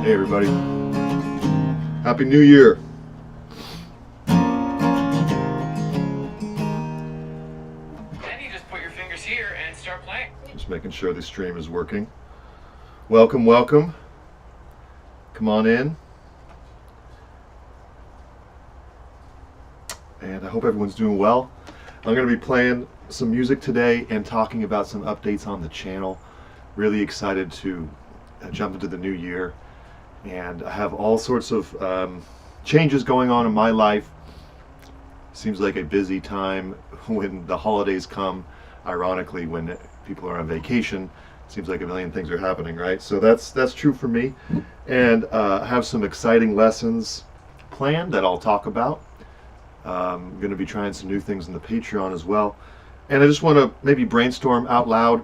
Hey everybody, Happy New Year. Then you just put your fingers here and start playing. Just making sure the stream is working. Welcome, welcome. Come on in. And I hope everyone's doing well. I'm going to be playing some music today and talking about some updates on the channel. Really excited to jump into the new year. And I have all sorts of changes going on in my life. Seems like a busy time when the holidays come. Ironically, when people are on vacation, seems like a million things are happening, right? So that's true for me. And I have some exciting lessons planned that I'll talk about. I'm going to be trying some new things in the Patreon as well. And I just want to maybe brainstorm out loud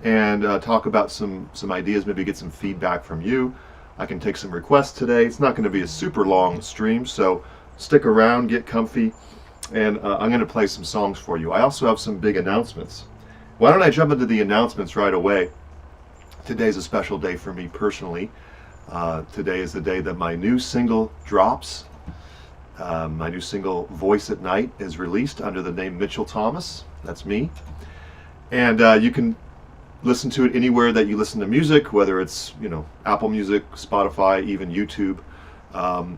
and talk about some ideas, maybe get some feedback from you. I can take some requests today. It's not going to be a super long stream, so stick around, get comfy, and I'm going to play some songs for you. I also have some big announcements. Why don't I jump into the announcements right away? Today's a special day for me personally. Today is the day that my new single drops. My new single, Voice at Night, is released under the name Mitchell Thomas. That's me. And you can listen to it anywhere that you listen to music, whether it's, Apple Music, Spotify, even YouTube.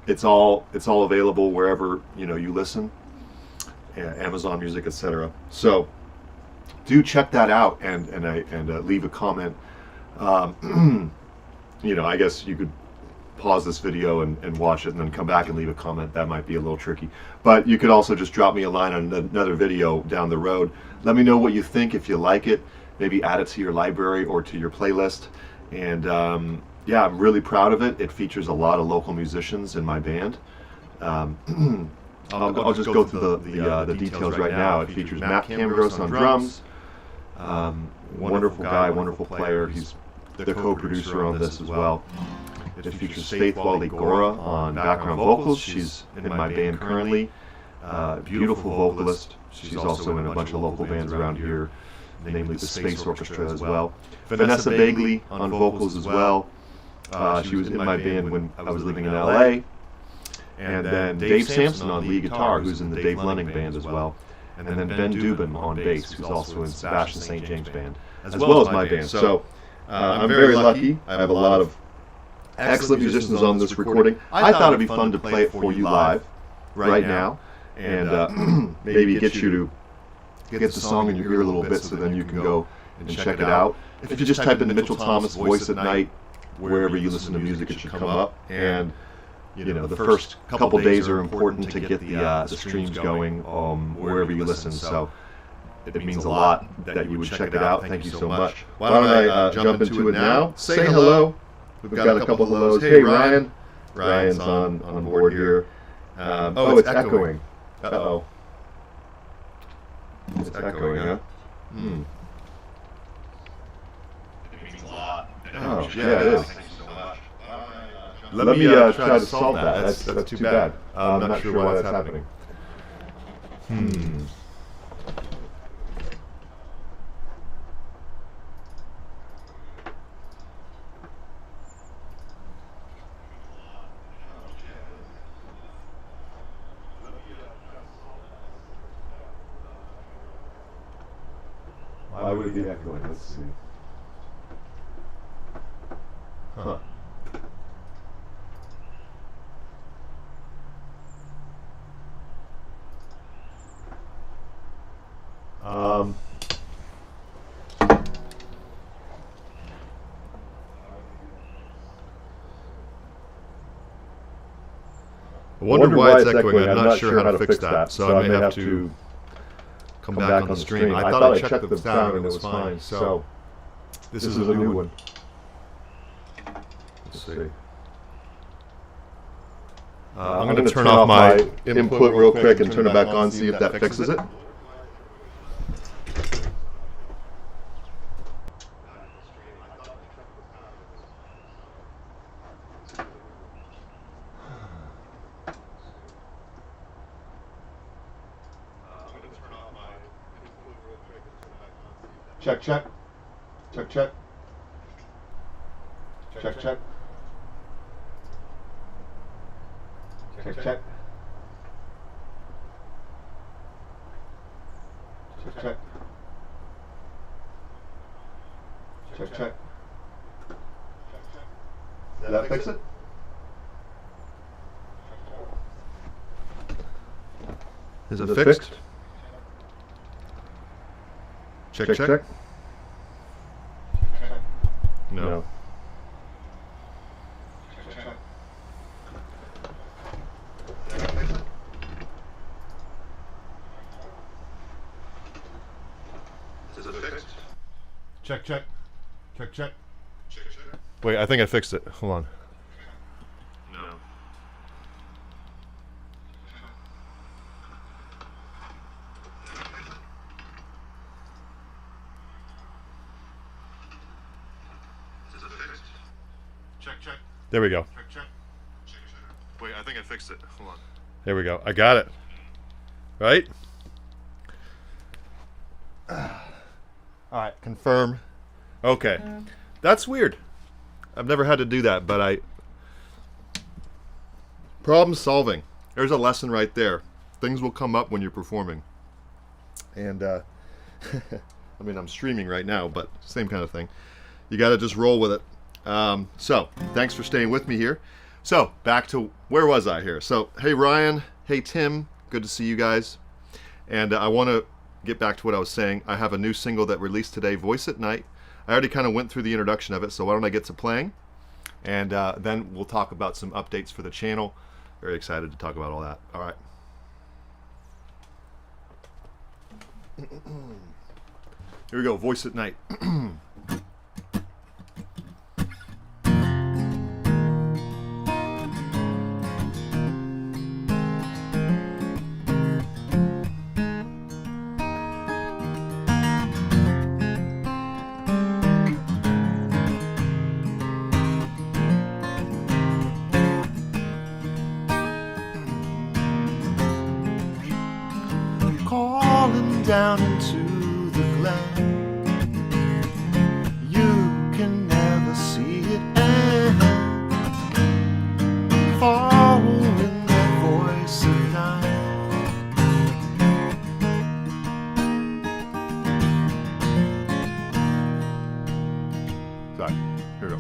It's all available wherever you listen, Amazon Music, etc. So do check that out and leave a comment. I guess you could pause this video and watch it and then come back and leave a comment. That might be a little tricky, but you could also just drop me a line on another video down the road. Let me know what you think. If you like it, maybe add it to your library or to your playlist. And yeah, I'm really proud of it. It features a lot of local musicians in my band. I'll just go through the details right now. It features Matt Camgros on drums, wonderful guy, wonderful player. He's the co-producer on this as well. It features Faith Wally-Gora on background vocals. She's in my band currently. Beautiful vocalist. She's also in a bunch of local bands around here, namely the Space Orchestra as well. Vanessa Bagley on vocals as well. She was in my band when I was living in LA. And then Dave Sampson on lead guitar, who's in the Dave Lenning band as well. And then Ben Dubin on bass, who's also in Sebastian St. James band, as well as my band. So I'm very lucky. I have a lot of excellent musicians on this recording. I thought it'd be fun to play it for you live right now, and maybe get you to get the song in your ear a little bit, so then you can go and check it out. If you just type in Mitchell Thomas Voice at Night, wherever you listen to music, it should come up. And the first couple days are important to get the streams going wherever you listen. So it means a lot that you would check it out. Thank you so much. Why don't I jump into it now? Say hello. We've got a couple of hellos. Hey, Ryan. Ryan's on board here. Oh, it's echoing. Uh-oh. It's echoing, huh? Hmm. It means a lot. Oh, yeah, it is. Let me try to solve that. That's too bad. I'm not sure why that's happening. Why would it be echoing? Let's see. Huh. I wonder why it's echoing. I'm not sure how to fix that, so I may have to come back on the stream. I thought I checked the sound and it was fine, so this is a new one. Let's see. I'm going to turn off my input real quick and turn it back on, see if that fixes it. Check, check. Check, check. Check, check. Check, check. Check, check. Check, check. Did that fix it? Is it fixed? Check, check. No. Is it fixed? Check, check. Check, check. Wait, I think I fixed it. Hold on. No. Is it fixed? Check, check. There we go. Check, check. Check, check. Wait, I think I fixed it. Hold on. There we go. I got it. Right? All right, confirm. Okay. That's weird. I've never had to do that, but problem solving. There's a lesson right there. Things will come up when you're performing. And, I mean, I'm streaming right now, but same kind of thing. You got to just roll with it. So, thanks for staying with me here. So, back to, where was I here? So, hey Ryan, hey Tim, good to see you guys. And I want to get back to what I was saying. I have a new single that released today, Voice at Night. I already kind of went through the introduction of it, so why don't I get to playing? And then we'll talk about some updates for the channel. Very excited to talk about all that. All right. Here we go, Voice at Night. Calling down into the glen, you can never see it end. Following that voice at night. Sorry, here we go.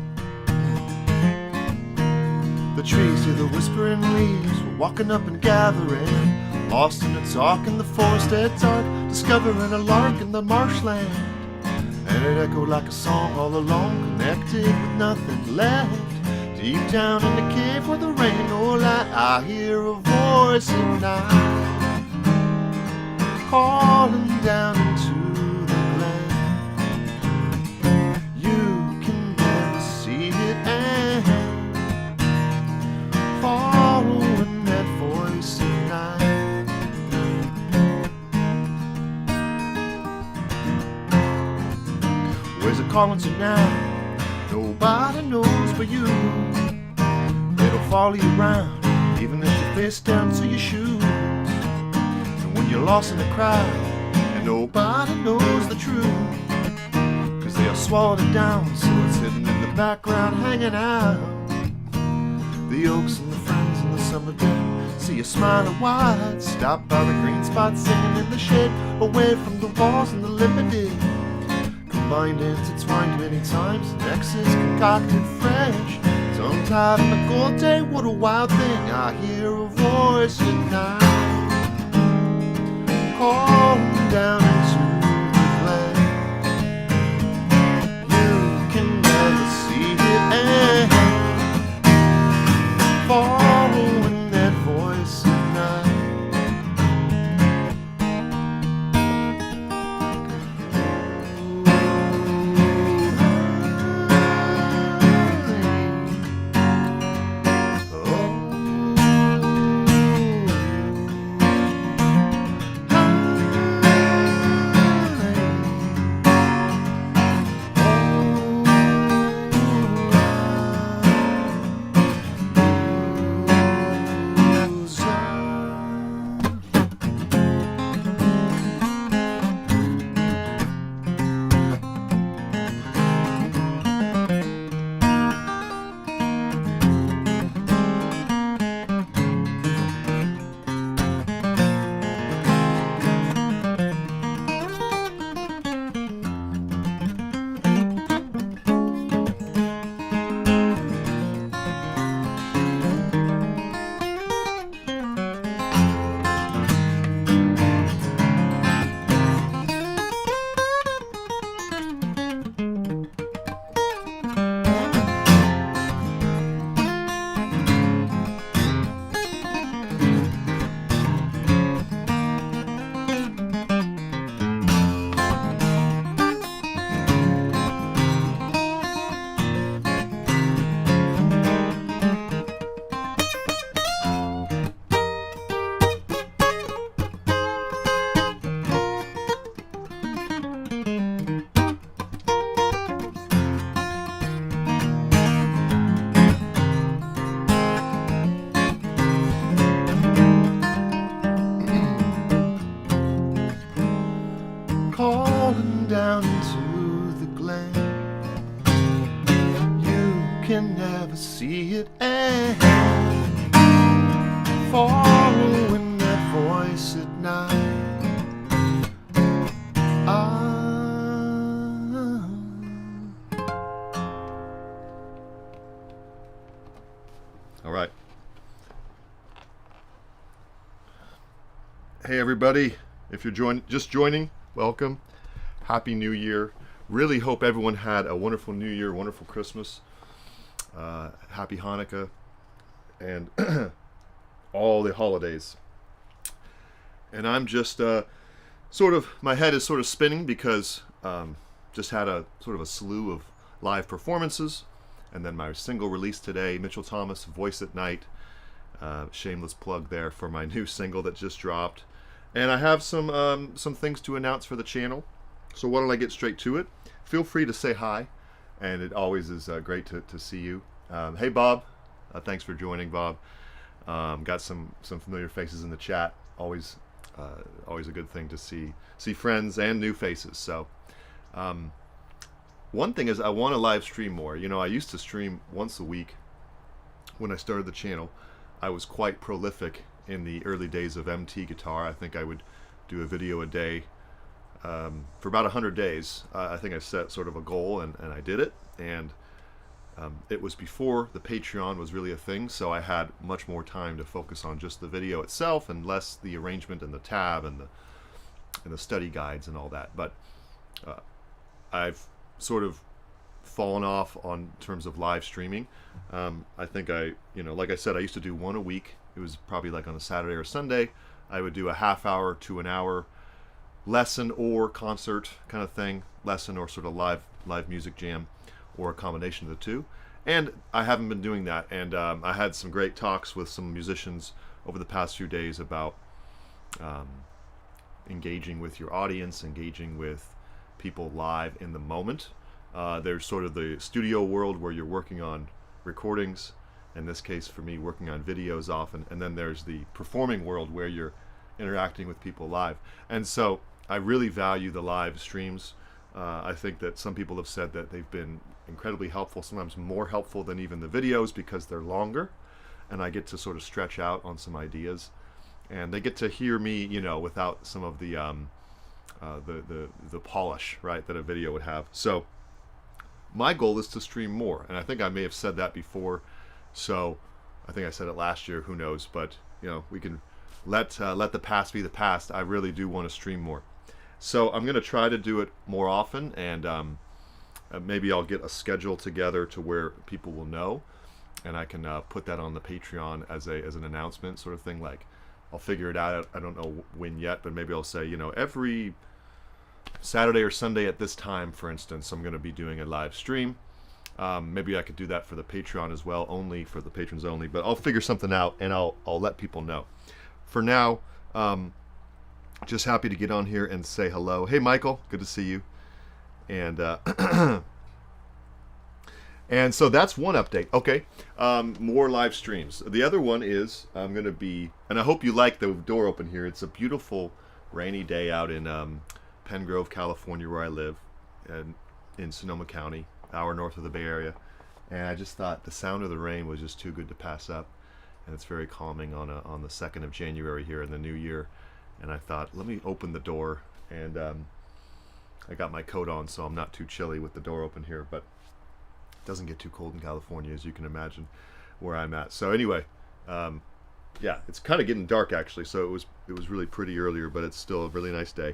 The trees hear the whispering leaves, we're walking up and gathering. Lost in the talk in the forest at dark, discovering a lark in the marshland. And it echoed like a song all along, connected with nothing left. Deep down in the cave where there ain't no light, I hear a voice at night, calling down into the glen. You can never see it end, following that voice at night. Where's it calling to now? Nobody knows but you. It'll follow you around, even if you're face down to your shoes. And when you're lost in the crowd, and nobody knows the truth, 'cause they have swallowed it down, so it's hidden in the background, hanging out. The oaks and the ferns in the summer day see you smiling wide. Stop by the green spot, singing in the shade, away from the walls and the limited. Combined intertwined many times, nexus concocted fresh. Tongue-tied on a cold day, what a wild thing. I hear a voice at night, calling down into the glen. You can never see it end, following that voice at night. can never see it, and following that voice at night. All right. Hey everybody, if you're just joining, welcome. Happy New Year. Really hope everyone had a wonderful New Year, wonderful Christmas, happy Hanukkah, and all the holidays. And I'm just my head is sort of spinning because just had a sort of a slew of live performances, and then my single release today, Mitchell Thomas, Voice at Night. Shameless plug there for my new single that just dropped. And I have some things to announce for the channel. So why don't I get straight to it? Feel free to say hi, and it always is great to see you. Hey Bob, thanks for joining, Bob. Got some familiar faces in the chat. Always a good thing to see friends and new faces. So one thing is I want to live stream more. You know, I used to stream once a week when I started the channel. I was quite prolific in the early days of MT Guitar. I think I would do a video a day for about 100 days. I think I set sort of a goal, and I did it. And it was before the Patreon was really a thing, so I had much more time to focus on just the video itself and less the arrangement and the tab and the study guides and all that. But I've sort of fallen off on terms of live streaming. I think like I said, I used to do one a week. It was probably like on a Saturday or Sunday. I would do a half hour to an hour lesson or concert kind of thing, lesson or sort of live music jam, or a combination of the two. And I haven't been doing that, and I had some great talks with some musicians over the past few days about engaging with your audience, engaging with people live in the moment. There's sort of the studio world where you're working on recordings, in this case for me working on videos often, and then there's the performing world where you're interacting with people live. And so I really value the live streams. I think that some people have said that they've been incredibly helpful, sometimes more helpful than even the videos because they're longer, and I get to sort of stretch out on some ideas, and they get to hear me, you know, without some of the polish, right, that a video would have. So my goal is to stream more, and I think I may have said that before. So I think I said it last year, who knows, but you know, we can let the past be the past. I really do want to stream more. So I'm going to try to do it more often, and maybe I'll get a schedule together to where people will know, and I can put that on the Patreon as an announcement sort of thing. Like, I'll figure it out. I don't know when yet, but maybe I'll say, you know, every Saturday or Sunday at this time, for instance, I'm going to be doing a live stream. Maybe I could do that for the Patreon as well, only for the patrons only, but I'll figure something out, and I'll let people know. For now, just happy to get on here and say hello. Hey Michael, good to see you. And and so that's one update. Okay, more live streams. The other one is I'm going to be, and I hope you like the door open here. It's a beautiful rainy day out in Pen Grove, California, where I live, and in Sonoma County, hour north of the Bay Area. And I just thought the sound of the rain was just too good to pass up, and it's very calming on the 2nd of January here in the new year. And I thought, let me open the door, and I got my coat on, so I'm not too chilly with the door open here, but it doesn't get too cold in California, as you can imagine, where I'm at. So anyway, yeah, it's kind of getting dark actually, so it was really pretty earlier, but it's still a really nice day.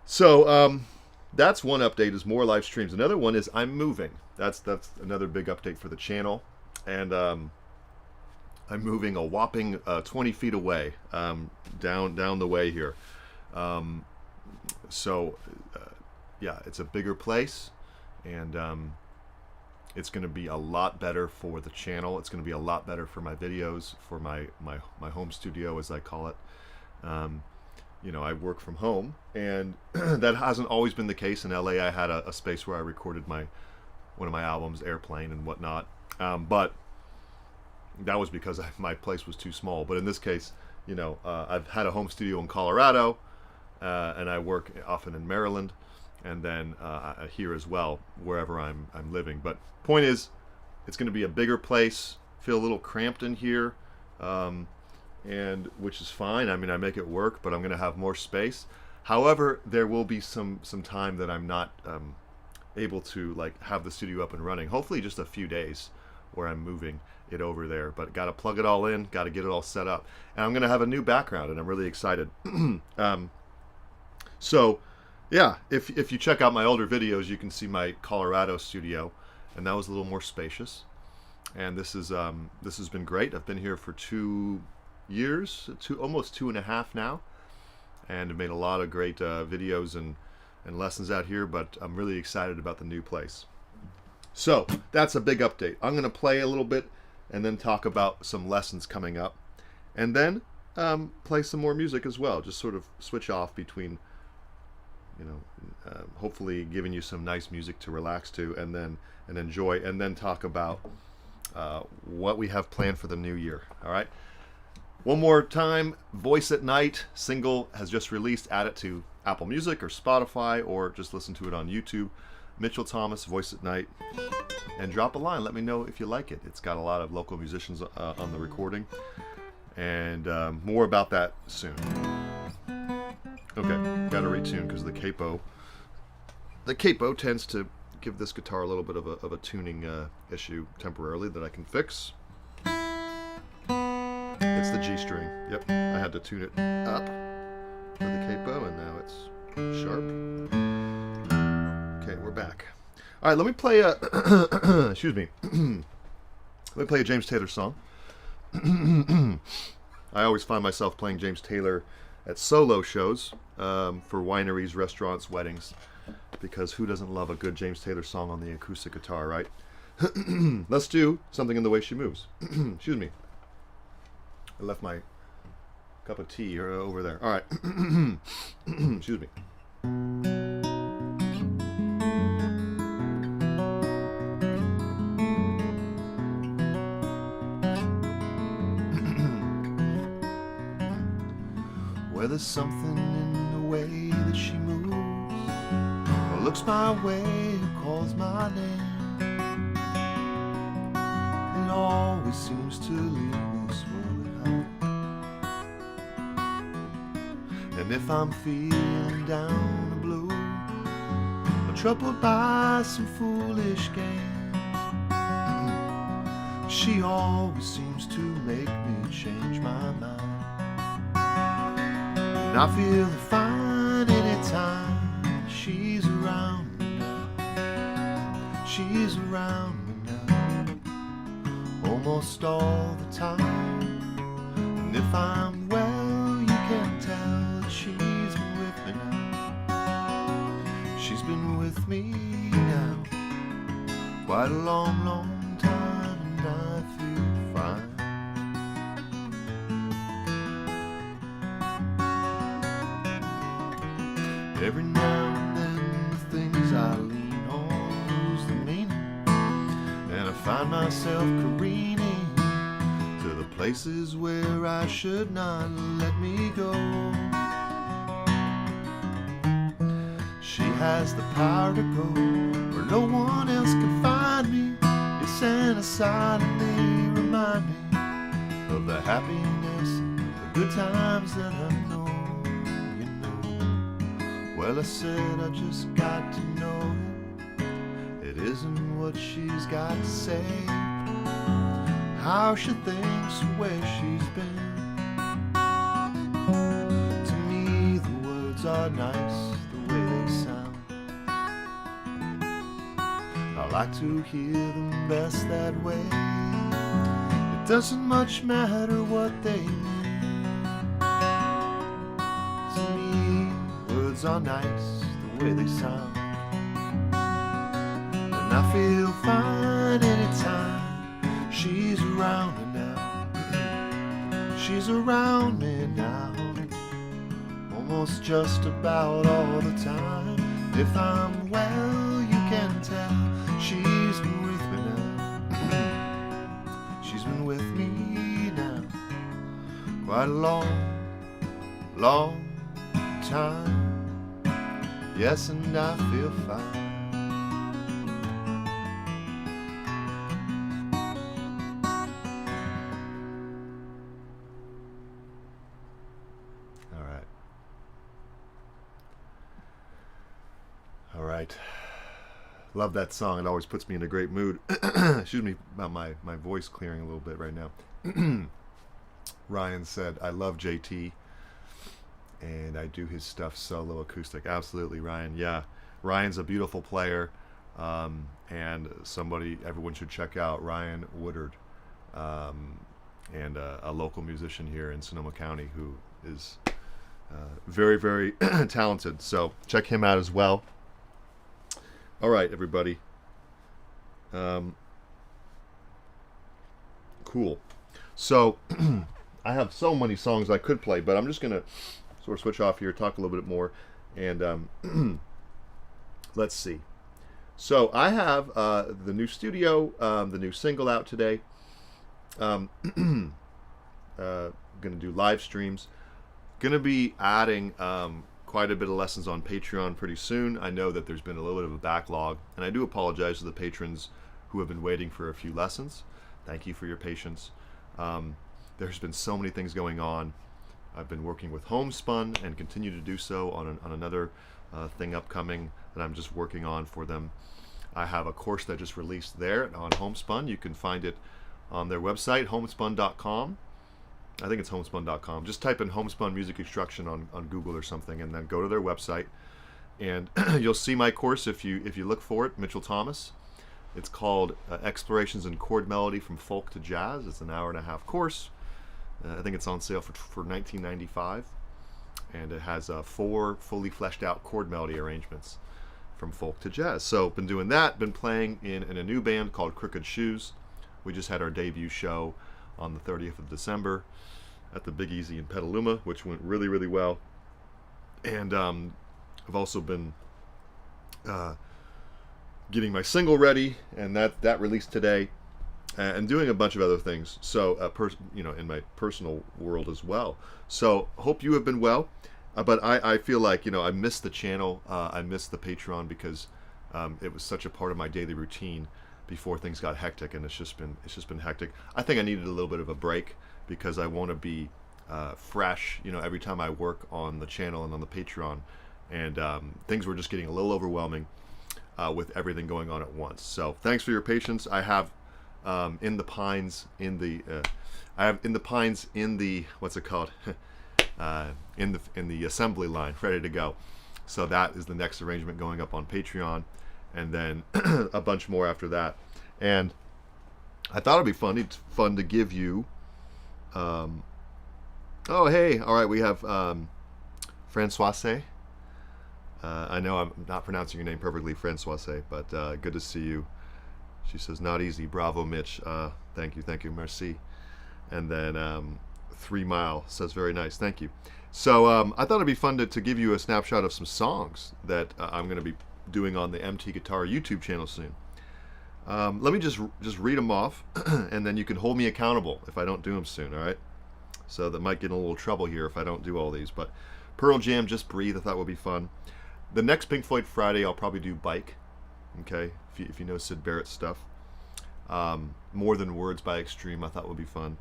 So that's one update, is more live streams. Another one is I'm moving. That's another big update for the channel, and I'm moving a whopping 20 feet away, down the way here. So yeah, it's a bigger place, and it's going to be a lot better for the channel. It's going to be a lot better for my videos, for my home studio, as I call it. You know, I work from home, and that hasn't always been the case. In LA, I had a space where I recorded one of my albums, Airplane and whatnot. But that was because my place was too small. But in this case, you know, I've had a home studio in Colorado, and I work often in Maryland, and then here as well, wherever I'm living. But point is, It's going to be a bigger place. Feel a little cramped in here, and which is fine. I mean, I make it work, but I'm going to have more space. However, there will be some time that I'm not able to like have the studio up and running. Hopefully, just a few days where I'm moving it over there. But got to plug it all in, got to get it all set up, and I'm going to have a new background, and I'm really excited. So, yeah, if you check out my older videos, you can see my Colorado studio, and that was a little more spacious. And this has been great. I've been here for 2 years, almost 2.5 now, and I've made a lot of great videos and lessons out here. But I'm really excited about the new place. So that's a big update. I'm going to play a little bit, and then talk about some lessons coming up, and then play some more music as well. Just sort of switch off between, you know, hopefully giving you some nice music to relax to and enjoy, and then talk about what we have planned for the new year. All right. One more time, Voice at Night single has just released. Add it to Apple Music or Spotify, or just listen to it on YouTube. Mitchell Thomas, Voice at Night, and drop a line. Let me know if you like it. It's got a lot of local musicians on the recording, and more about that soon. Okay, got to retune because the capo tends to give this guitar a little bit of a tuning issue temporarily that I can fix. It's the G string. Yep, I had to tune it up for the capo, and now it's sharp. Okay, we're back. All right, let me play a excuse me. Let me play a James Taylor song. I always find myself playing James Taylor at solo shows for wineries, restaurants, weddings, because who doesn't love a good James Taylor song on the acoustic guitar, right? Let's do Something in the Way She Moves. Excuse me. I left my cup of tea over there. All right. Excuse me. Well, there's something in the way that she moves, or looks my way, or calls my name. It always seems to leave this world at home. And if I'm feeling down or blue, or troubled by some foolish games, she always seems to make me change my mind. And I feel fine anytime she's around me now. She's around me now, almost all the time. And if I'm well, you can tell that she's been with me now. She's been with me now quite a long, long time, and I feel fine. Every now and then the things I lean on lose the meaning, and I find myself careening to the places where I should not let me go. She has the power to go where no one else can find me. Yes, and silently remind me of the happiness, the good times that I know. Well, I said I just got to know it isn't what she's got to say, how she thinks, where she's been. To me the words are nice the way they sound. I like to hear them best that way. It doesn't much matter what they mean. Are nice the way they sound, and I feel fine anytime she's around me now. She's around me now, almost just about all the time. If I'm well, you can tell she's been with me now. She's been with me now quite a long, long time. Yes, and I feel fine. right. Love that song. It always puts me in a great mood. Excuse me about my voice clearing a little bit right now. Ryan said, I love JT. And I do his stuff solo acoustic. Absolutely, Ryan. Yeah. Ryan's a beautiful player. And somebody everyone should check out, Ryan Woodard. And a local musician here in Sonoma County who is very, very talented. So check him out as well. All right, everybody. Cool. So I have so many songs I could play, but I'm just going to sort of switch off here, talk a little bit more, and let's see. So I have the new studio, the new single out today. Going to do live streams. Going to be adding quite a bit of lessons on Patreon pretty soon. I know that there's been a little bit of a backlog, and I do apologize to the patrons who have been waiting for a few lessons. Thank you for your patience. There's been so many things going on. I've been working with Homespun and continue to do so on another thing upcoming that I'm just working on for them. I have a course that just released there on Homespun. You can find it on their website, homespun.com. I think it's homespun.com. Just type in Homespun Music Instruction on Google or something, and then go to their website, and you'll see my course if you look for it, Mitchell Thomas. It's called Explorations in Chord Melody from Folk to Jazz. It's an hour-and-a-half course. I think it's on sale for $19.95, and it has 4 fully fleshed out chord melody arrangements from folk to jazz. So been doing that. Been playing in a new band called Crooked Shoes. We just had our debut show on the 30th of December at the Big Easy in Petaluma, which went really, really well. And I've also been getting my single ready, and that released today, and doing a bunch of other things. So, in my personal world as well. So, hope you have been well. But I feel like I missed the channel. I missed the Patreon because it was such a part of my daily routine before things got hectic, and it's just been hectic. I think I needed a little bit of a break because I want to be fresh, every time I work on the channel and on the Patreon, and things were just getting a little overwhelming with everything going on at once. So thanks for your patience. I have in the pines in the what's it called in the assembly line ready to go. So that is the next arrangement going up on Patreon, and then a bunch more after that. And I thought it'd be fun to give you oh hey, all right, we have Françoise. I know I'm not pronouncing your name perfectly, Françoise, but good to see you. She says, not easy, bravo Mitch. Thank you, merci. And then 3 Mile says, very nice, thank you. So I thought it'd be fun to give you a snapshot of some songs that I'm going to be doing on the MT Guitar YouTube channel soon. Let me just read them off, and then you can hold me accountable if I don't do them soon, all right? So that might get in a little trouble here if I don't do all these. But Pearl Jam, Just Breathe, I thought would be fun. The next Pink Floyd Friday, I'll probably do Bike, okay, if you know Syd Barrett's stuff. More Than Words by Extreme, I thought would be fun.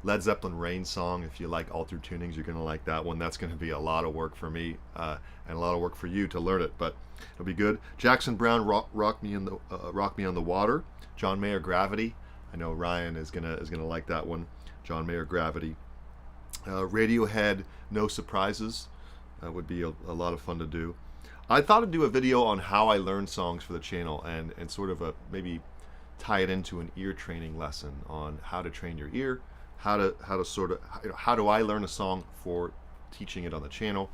Led Zeppelin Rain Song, if you like altered tunings, you're going to like that one. That's going to be a lot of work for me and a lot of work for you to learn it, but it'll be good. Jackson Browne, Rock Me on the Water. John Mayer, Gravity. I know Ryan is gonna like that one. John Mayer, Gravity. Radiohead, No Surprises. Would be a lot of fun to do. I thought I'd do a video on how I learn songs for the channel, and sort of maybe tie it into an ear training lesson on how to train your ear, how do I learn a song for teaching it on the channel,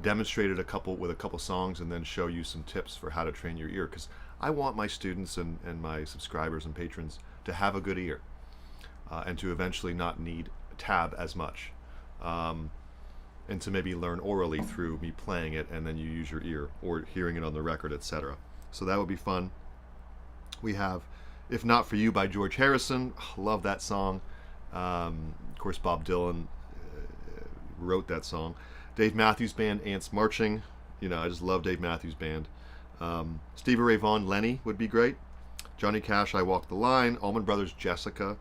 demonstrate it with a couple songs, and then show you some tips for how to train your ear, because I want my students and my subscribers and patrons to have a good ear, and to eventually not need tab as much, and to maybe learn orally through me playing it, and then you use your ear or hearing it on the record, etc. So that would be fun. We have If Not For You by George Harrison. Love that song. Of course, Bob Dylan wrote that song. Dave Matthews Band, Ants Marching. I just love Dave Matthews Band. Stevie Ray Vaughan, Lenny would be great. Johnny Cash, I Walk the Line. Allman Brothers, Jessica.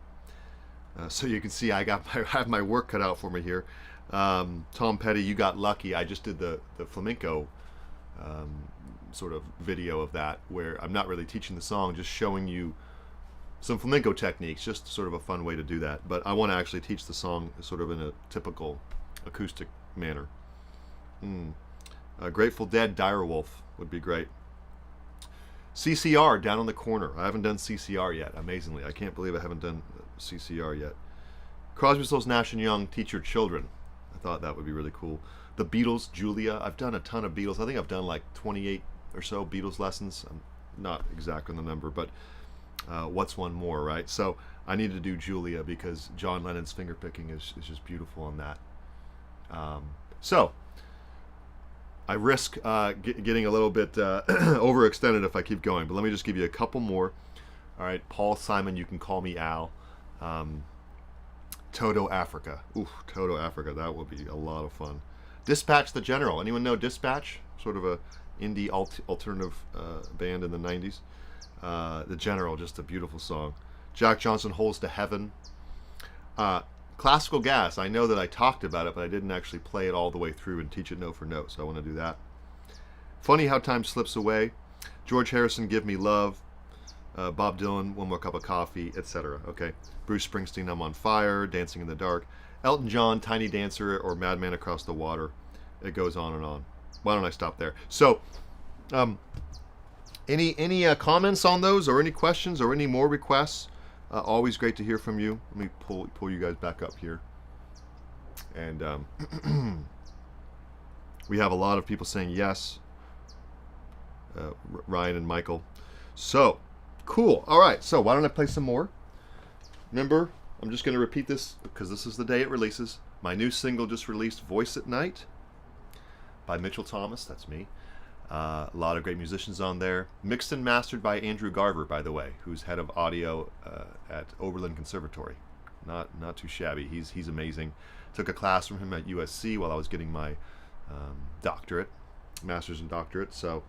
So you can see I have my work cut out for me here. Tom Petty, You Got Lucky. I just did the flamenco sort of video of that where I'm not really teaching the song, just showing you some flamenco techniques, just sort of a fun way to do that. But I want to actually teach the song sort of in a typical acoustic manner. Grateful Dead, Dire Wolf would be great. CCR, Down on the Corner. I haven't done CCR yet, amazingly. I can't believe I haven't done CCR yet. Crosby, Stills, Nash & Young, Teach Your Children. I thought that would be really cool. The Beatles, Julia. I've done a ton of Beatles. I think I've done like 28 or so Beatles lessons. I'm not exact on the number, but what's one more, right? So I need to do Julia because John Lennon's fingerpicking is just beautiful on that. So I risk getting a little bit overextended if I keep going, but let me just give you a couple more. All right, Paul Simon, You Can Call Me Al. Toto Africa. Ooh, Toto Africa, that would be a lot of fun. Dispatch the General. Anyone know Dispatch? Sort of a indie alternative band in the 90s. The General, just a beautiful song. Jack Johnson, Holds to Heaven. Classical Gas. I know that I talked about it, but I didn't actually play it all the way through and teach it note for note, so I want to do that. Funny How Time Slips Away. George Harrison, Give Me Love. Bob Dylan, One More Cup of Coffee, etc. Okay. Bruce Springsteen, I'm on Fire. Dancing in the Dark. Elton John, Tiny Dancer, or Madman Across the Water. It goes on and on. Why don't I stop there? So, any comments on those, or any questions, or any more requests? Always great to hear from you. Let me pull you guys back up here. And we have a lot of people saying yes. Ryan and Michael. So, cool. All right. So why don't I play some more? Remember, I'm just going to repeat this because this is the day it releases. My new single just released, Voice at Night by Mitchell Thomas. That's me. A lot of great musicians on there. Mixed and mastered by Andrew Garver, by the way, who's head of audio at Oberlin Conservatory. Not too shabby. He's amazing. Took a class from him at USC while I was getting my doctorate, master's and doctorate. So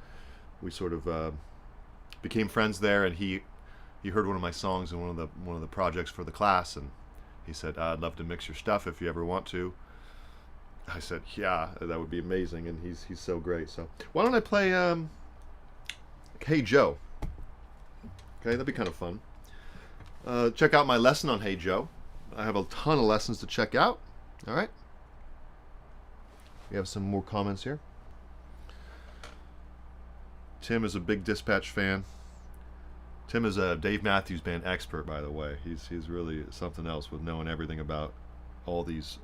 we sort of became friends there, and he heard one of my songs in one of the projects for the class, and he said, "I'd love to mix your stuff if you ever want to." I said, yeah, that would be amazing, and he's so great. So why don't I play Hey Joe? Okay, that'd be kind of fun. Check out my lesson on Hey Joe. I have a ton of lessons to check out. All right. We have some more comments here. Tim is a big Dispatch fan. Tim is a Dave Matthews Band expert, by the way. He's really something else with knowing everything about all these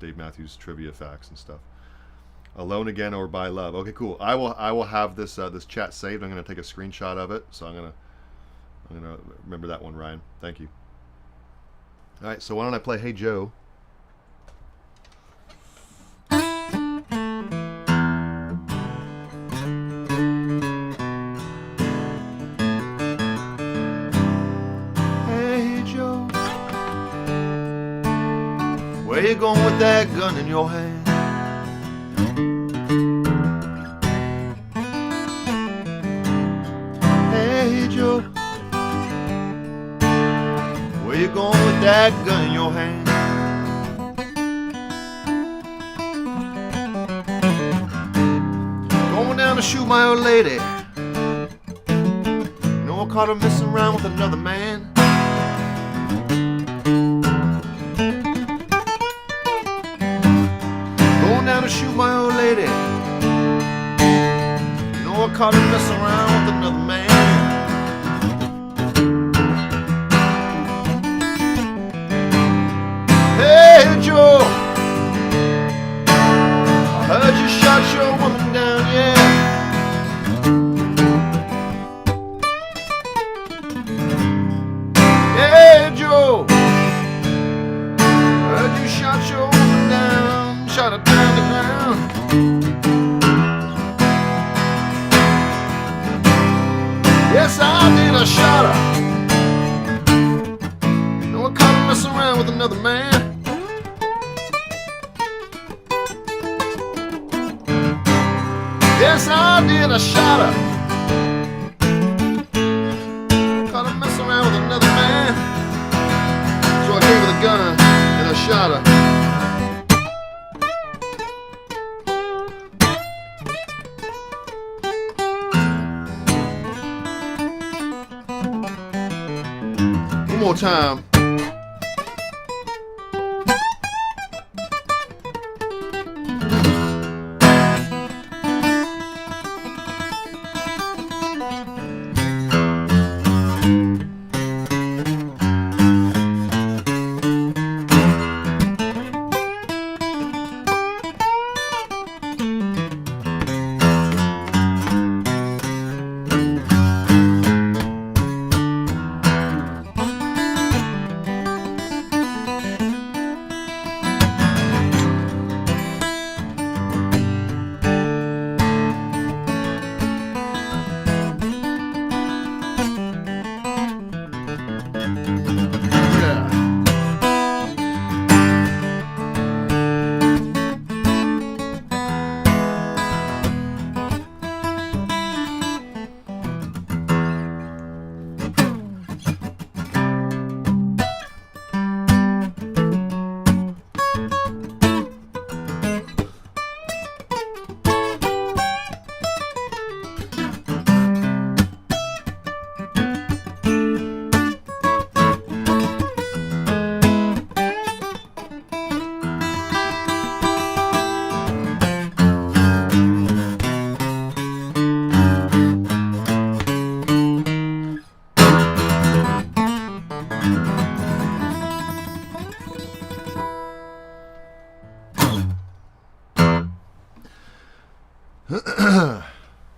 Dave Matthews trivia facts and stuff. Alone Again or By Love. Okay, cool. I will have this this chat saved. I'm going to take a screenshot of it, so I'm gonna remember that one, Ryan. Thank you. All right, so why don't I play Hey Joe? Where you going with that gun in your hand? Hey Joe, where you going with that gun in your hand? Going down to shoot my old lady. You know I caught her messing around with another man. Down to shoot my old lady. You know I caught her messing around with another man. Hey Joe, I heard you shot your woman down, yeah. Hey Joe, I heard you shot your woman down, shot her down. Yes, I did, I shot her. No, I caught her messing around with another man. Yes, I did, I shot her. Caught her messing around with another man. So I gave her the gun and I shot her. One more time.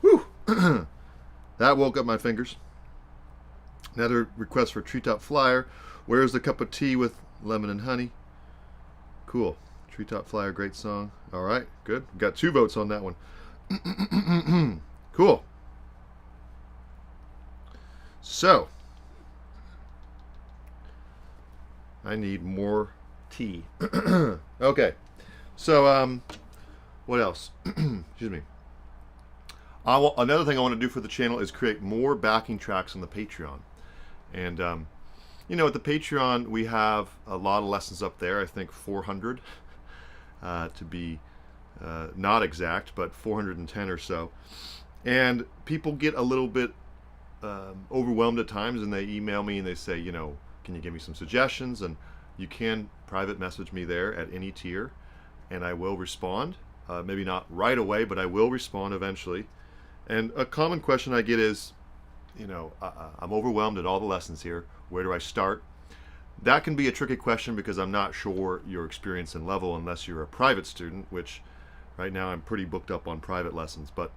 Whew. That woke up my fingers. Another request for Treetop Flyer. Where's the cup of tea with lemon and honey? Cool. Treetop Flyer, great song. All right, good. Got 2 votes on that one. Cool. So, I need more tea. Okay. So, what else? Excuse me. Another thing I want to do for the channel is create more backing tracks on the Patreon. And, you know, at the Patreon, we have a lot of lessons up there. I think 400 to be not exact, but 410 or so. And people get a little bit overwhelmed at times, and they email me and they say, you know, can you give me some suggestions? And you can private message me there at any tier, and I will respond. Maybe not right away, but I will respond eventually. And a common question I get is, you know, I'm overwhelmed at all the lessons here. Where do I start? That can be a tricky question because I'm not sure your experience and level unless you're a private student, which right now I'm pretty booked up on private lessons. But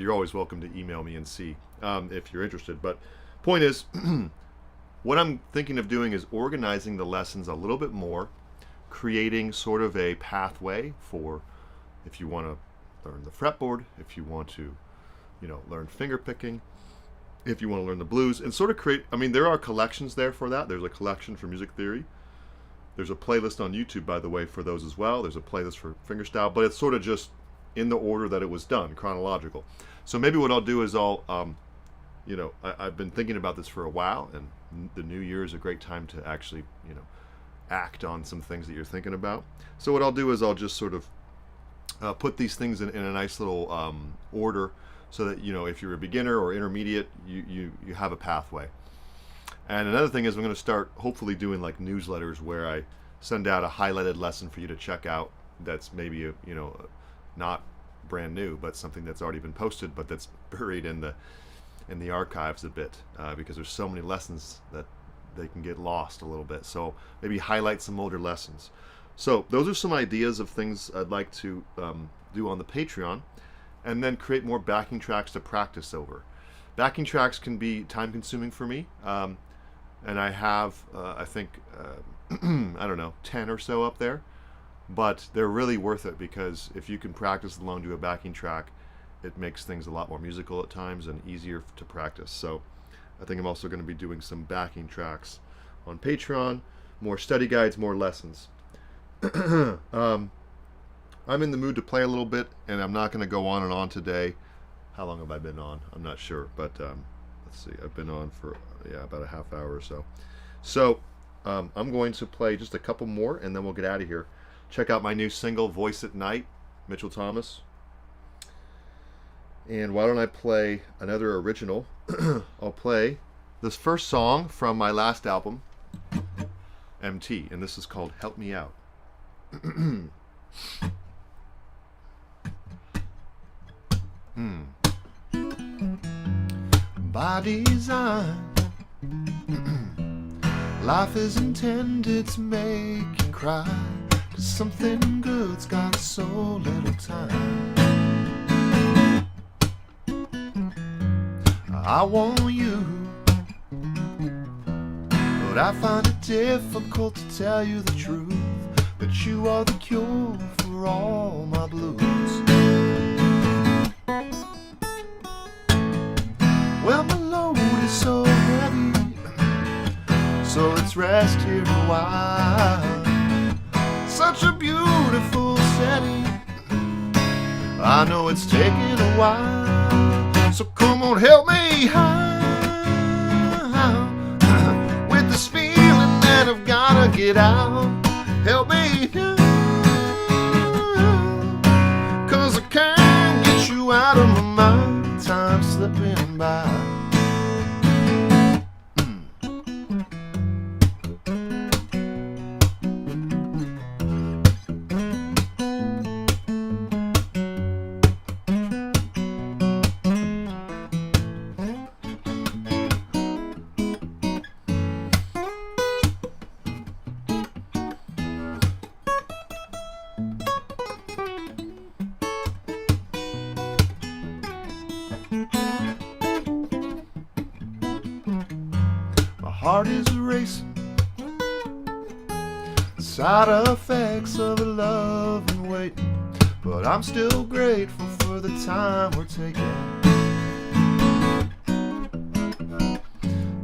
you're always welcome to email me and see if you're interested. But point is, what I'm thinking of doing is organizing the lessons a little bit more, creating sort of a pathway for if you want to learn the fretboard, if you want to, you know, learn finger picking, if you want to learn the blues, and sort of create, I mean, there are collections there for that. There's a collection for music theory. There's a playlist on YouTube, by the way, for those as well. There's a playlist for fingerstyle, but it's sort of just in the order that it was done, chronological. So maybe what I'll do is I'll, you know, I've been thinking about this for a while, and the new year is a great time to actually, you know, act on some things that you're thinking about. So what I'll do is I'll just sort of put these things in a nice little order, so that, you know, if you're a beginner or intermediate, you have a pathway. And another thing is I'm going to start hopefully doing like newsletters where I send out a highlighted lesson for you to check out that's maybe, you know, not brand new, but something that's already been posted, but that's buried in the archives a bit, because there's so many lessons that they can get lost a little bit. So maybe highlight some older lessons. So those are some ideas of things I'd like to do on the Patreon, and then create more backing tracks to practice over. Backing tracks can be time consuming for me, and I have I think I don't know, 10 or so up there, but they're really worth it because if you can practice along to a backing track, it makes things a lot more musical at times and easier to practice. So I think I'm also going to be doing some backing tracks on Patreon, more study guides, more lessons. I'm in the mood to play a little bit, and I'm not going to go on and on today. How long have I been on? I'm not sure, but let's see. I've been on for, yeah, about a half hour or so. So I'm going to play just a couple more, and then we'll get out of here. Check out my new single, Voice at Night, Mitchell Thomas. And why don't I play another original? I'll play this first song from my last album, MT, and this is called Help Me Out. By design, life is intended to make you cry, 'cause something good's got so little time. I want you, but I find it difficult to tell you the truth, but you are the cure for all my blues. Well, my load is so heavy, so let's rest here a while. Such a beautiful setting, I know it's taking a while, so come on, help me out with this feeling that I've gotta get out. Help me out, 'cause I can't get you out of my mind. Time's slipping by. Heart is racing, side effects of a love and waiting, but I'm still grateful for the time we're taking.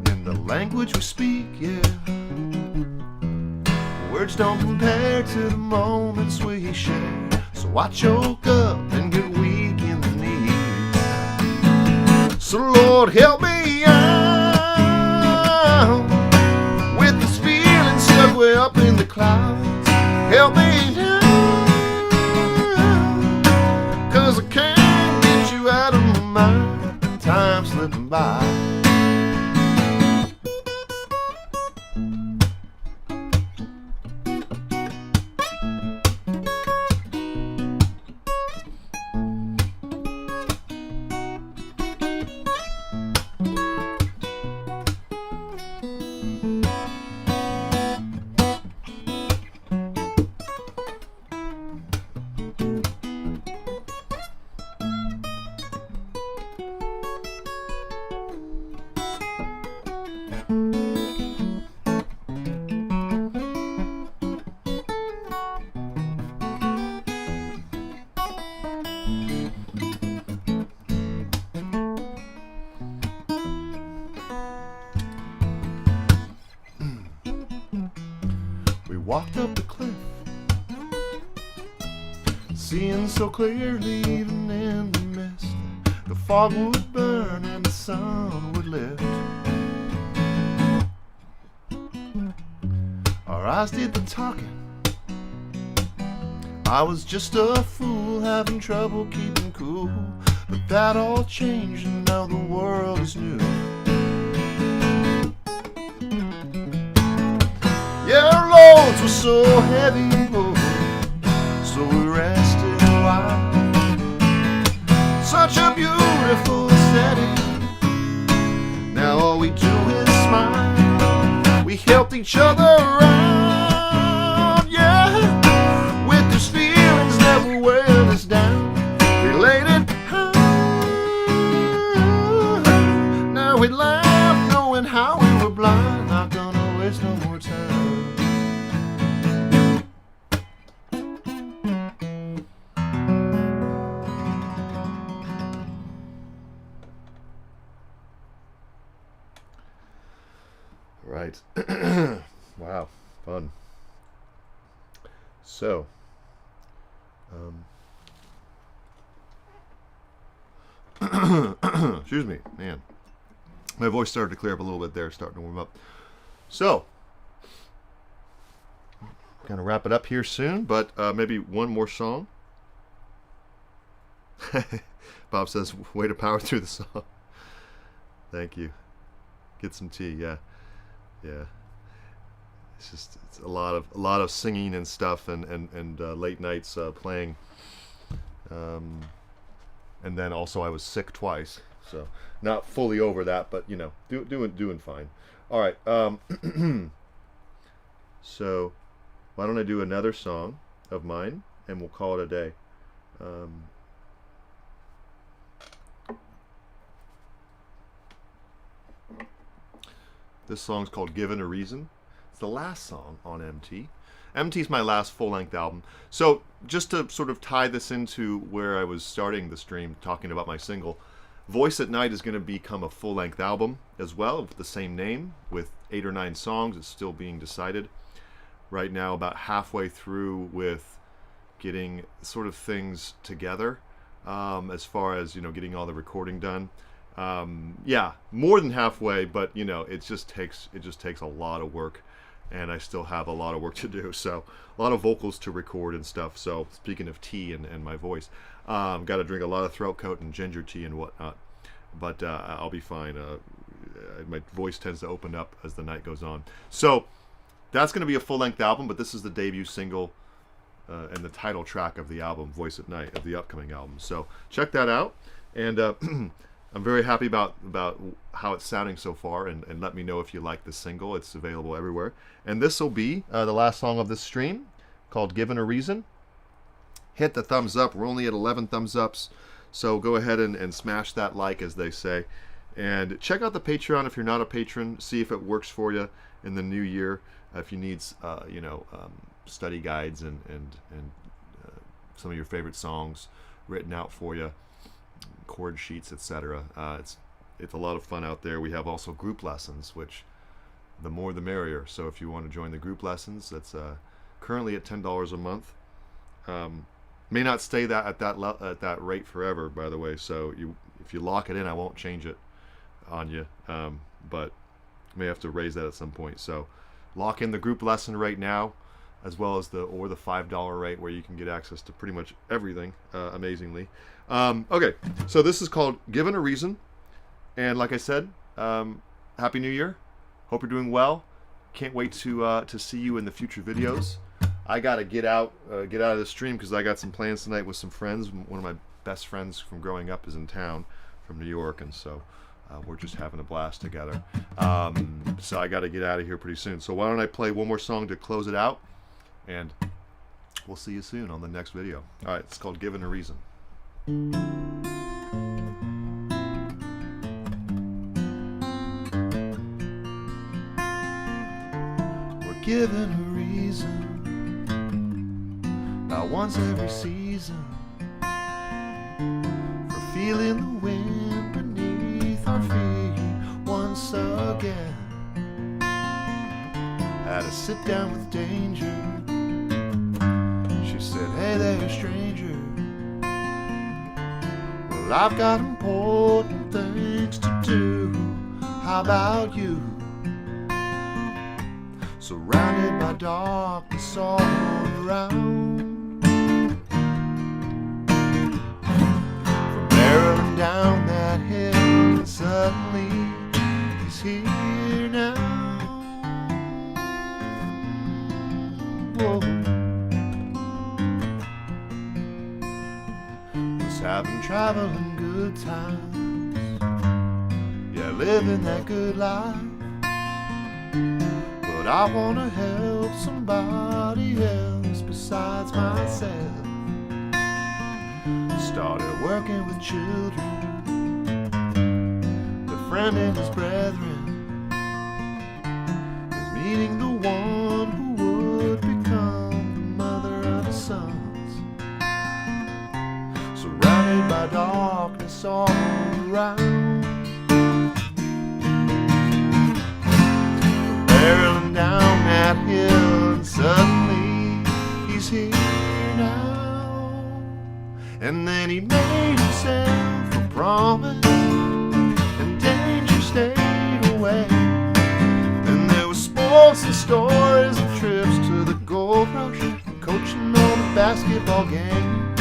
In the language we speak, yeah, words don't compare to the moments we share. So I choke up and get weak in the knees. So Lord, help me out with this feeling stuck way up in the clouds. Help me now, 'cause I can't get you out of my mind. Time's slipping by. Walked up the cliff, seeing so clearly even in the mist. The fog would burn and the sun would lift. Our eyes did the talking. I was just a fool having trouble keeping cool, but that all changed and now the world is new. Yeah, our loads were so heavy, oh, so we rested a while. Such a beautiful setting. Now all we do is smile. We helped each other out, yeah, with those feelings that were weighing us down. We laid it high. Now we laugh knowing how we were blind. Not gonna waste no more time. Right. Wow, fun. So, excuse me, man. My voice started to clear up a little bit there, starting to warm up. So, gonna wrap it up here soon, but maybe one more song. Bob says, way to power through the song. Thank you. Get some tea. Yeah, yeah. It's a lot of singing and stuff, and late nights playing. And then also I was sick twice, so not fully over that, but you know, doing fine. All right. So why don't I do another song of mine, and we'll call it a day. This song's called Given a Reason. It's the last song on MT. MT's my last full-length album. So just to sort of tie this into where I was starting the stream talking about my single, Voice at Night is going to become a full-length album as well with the same name with 8 or 9 songs. It's still being decided. Right now about halfway through with getting sort of things together as far as, you know, getting all the recording done. Yeah, more than halfway, but you know, it just takes a lot of work, and I still have a lot of work to do. So a lot of vocals to record and stuff. So speaking of tea and my voice, got to drink a lot of throat coat and ginger tea and whatnot. But I'll be fine. My voice tends to open up as the night goes on. So that's going to be a full-length album, but this is the debut single and the title track of the album, Voice at Night, of the upcoming album. So check that out. And I'm very happy about how it's sounding so far, and let me know if you like the single. It's available everywhere. And this will be the last song of this stream, called Given a Reason. Hit the thumbs up. We're only at 11 thumbs ups, so go ahead and smash that like, as they say. And check out the Patreon if you're not a patron. See if it works for you in the new year. If you need, you know, study guides and some of your favorite songs written out for you, chord sheets, etc. It's a lot of fun out there. We have also group lessons, which the more the merrier. So if you want to join the group lessons, that's currently at $10 a month. May not stay at that rate forever, by the way. So if you lock it in, I won't change it on you, but may have to raise that at some point. So lock in the group lesson rate now, as well as the $5 rate, where you can get access to pretty much everything, amazingly. Okay, so this is called Given a Reason, and like I said, Happy New Year. Hope you're doing well. Can't wait to see you in the future videos. I gotta get out of the stream because I got some plans tonight with some friends. One of my best friends from growing up is in town from New York, and so we're just having a blast together. So I gotta get out of here pretty soon. So why don't I play one more song to close it out, and we'll see you soon on the next video. All right, it's called Given a Reason. We're given a reason, not once every season, for feeling the wind beneath our feet once again. Had to sit down with danger. She said, "Hey there, stranger. Well, I've got important things to do. How about you?" Surrounded by darkness all around, from barreling down that hill, and suddenly he's here now. Whoa. Was having traveling good times, yeah, living that good life. But I wanna help somebody else besides myself. Started working with children, befriending his brethren, and meeting the one who would become the mother of his sons. Surrounded by darkness all around, barreling down that hill, and suddenly he's here now. And then he made himself a promise, and danger stayed away. And there were sports and stories and trips to the Gold Rush, and coaching on the basketball game.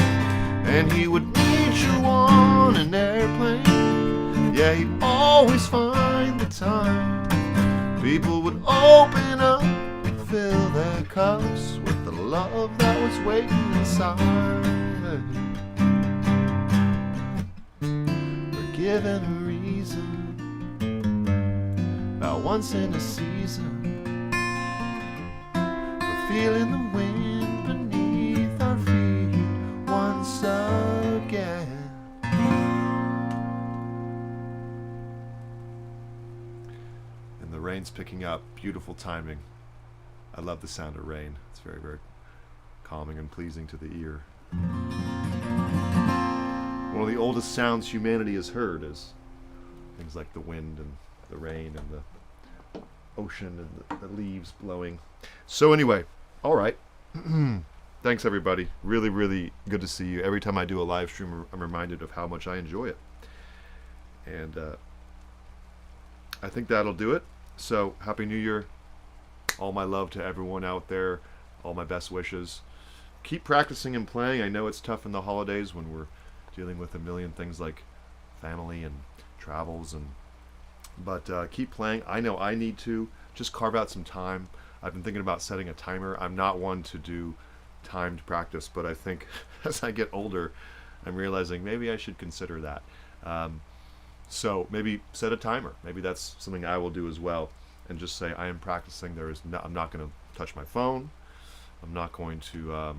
And he would meet you on an airplane, yeah, he'd always find find the time, people would open up and fill their cups with the love that was waiting inside. We're given a reason, about once in a season, we're feeling the wind beneath our feet once again. And the rain's picking up. Beautiful timing. I love the sound of rain. It's very, very calming and pleasing to the ear. One of the oldest sounds humanity has heard is things like the wind and the rain and the ocean and the leaves blowing. So anyway, all right. Thanks everybody. Really, really good to see you. Every time I do a live stream, I'm reminded of how much I enjoy it. And I think that'll do it. So Happy New Year. All my love to everyone out there. All my best wishes. Keep practicing and playing. I know it's tough in the holidays when we're dealing with a million things like family and travels, but keep playing. I know I need to just carve out some time. I've been thinking about setting a timer. I'm not one to do timed practice, but I think as I get older, I'm realizing maybe I should consider that. So maybe set a timer. Maybe that's something I will do as well, and just say I am practicing. I'm not going to touch my phone. I'm not going to,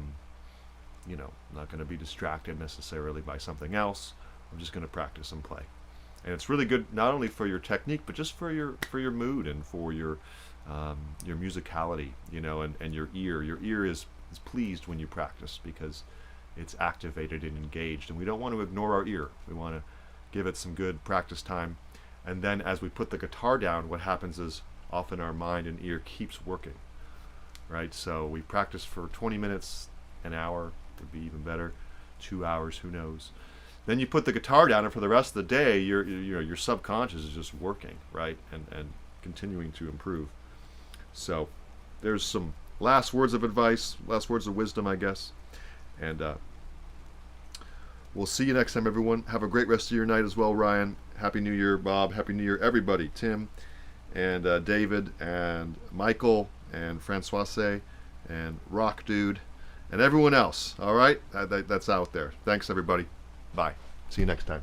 not going to be distracted necessarily by something else. I'm just going to practice and play. And it's really good not only for your technique, but just for your mood and for your musicality, and your ear. Your ear is pleased when you practice because it's activated and engaged. And we don't want to ignore our ear. We want to give it some good practice time. And then as we put the guitar down, what happens is often our mind and ear keeps working, right? So we practice for 20 minutes, an hour would be even better, 2 hours, who knows. Then you put the guitar down, and for the rest of the day, your subconscious is just working, right, and continuing to improve. So there's some last words of advice, last words of wisdom, I guess. And we'll see you next time, everyone. Have a great rest of your night as well, Ryan. Happy New Year, Bob. Happy New Year, everybody. Tim and David and Michael and Francoise and Rock Dude and everyone else. All right? That's out there. Thanks, everybody. Bye. See you next time.